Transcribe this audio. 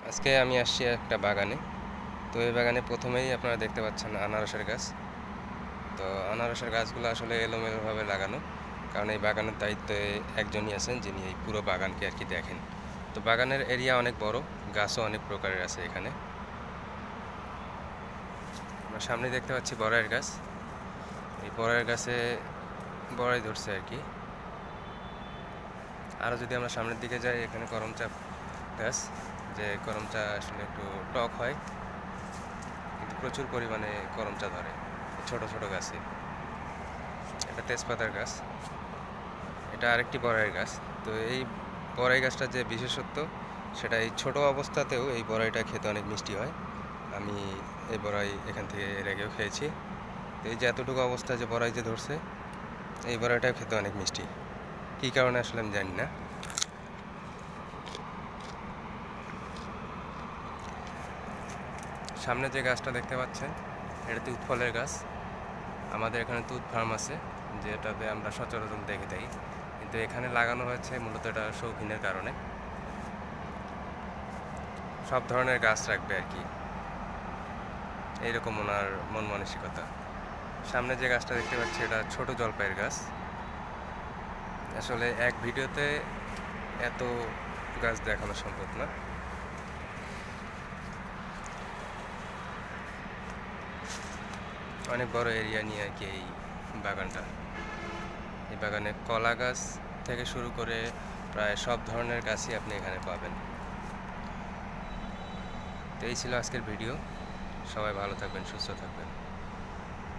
আজকে আমি আসছি একটা বাগানে। তো এই বাগানে প্রথমেই আপনারা দেখতে পাচ্ছেন আনারসের গাছ। তো আনারসের গাছগুলো আসলে এলোমেলোভাবে লাগানো, কারণ এই বাগানের দায়িত্বে একজনই আছেন যিনি এই পুরো বাগানকে আর কি দেখেন। তো বাগানের এরিয়া অনেক বড়, গাছও অনেক প্রকারের আছে এখানে। আমরা সামনে দেখতে পাচ্ছি বড়াইয়ের গাছ। এই বড়াইয়ের গাছে বড়াই ধরছে আর কি। আরও যদি আমরা সামনের দিকে যাই, এখানে করমচা গাছ, যে করমচা আসলে একটু টক হয়, কিন্তু প্রচুর পরিমাণে করমচা ধরে ছোট ছোট গাছে। এটা তেজপাতার গাছ, এটা আরেকটি বড়াইয়ের গাছ। তো এই বড়াই গাছটার যে বিশেষত্ব, সেটা এই ছোট অবস্থাতেও এই বড়াইটা খেতে অনেক মিষ্টি হয়। আমি এই বড়াই এখান থেকে এর আগেও খেয়েছি। তো এই যে এতটুকু অবস্থা যে বড়াই যে ধরছে, এই বড়াইটাও খেতে অনেক মিষ্টি। কী কারণে আসলে আমি জানি না। সামনে যে গাছটা দেখতে পাচ্ছেন, এটা তুত ফলের গাছ। আমাদের এখানে তুত ফার্ম আছে, যেটাতে আমরা সচরাচর দেখে থাকি, কিন্তু এখানে লাগানো হয়েছে মূলত এটা শৌখিনের কারণে। সব ধরনের গাছ রাখবে আর কি, এইরকম ওনার মন মানসিকতা। সামনে যে গাছটা দেখতে পাচ্ছি, এটা ছোট জলপাইয়ের গাছ। আসলে এক ভিডিওতে এত গাছ দেখানো সম্ভব না। অনেক বড় এরিয়া নিয়ে আর কি এই বাগানটা। এই বাগানে কলা গাছ থেকে শুরু করে প্রায় সব ধরনের গাছই আপনি এখানে পাবেন। তো এই ছিল আজকের ভিডিও। সবাই ভালো থাকবেন, সুস্থ থাকবেন।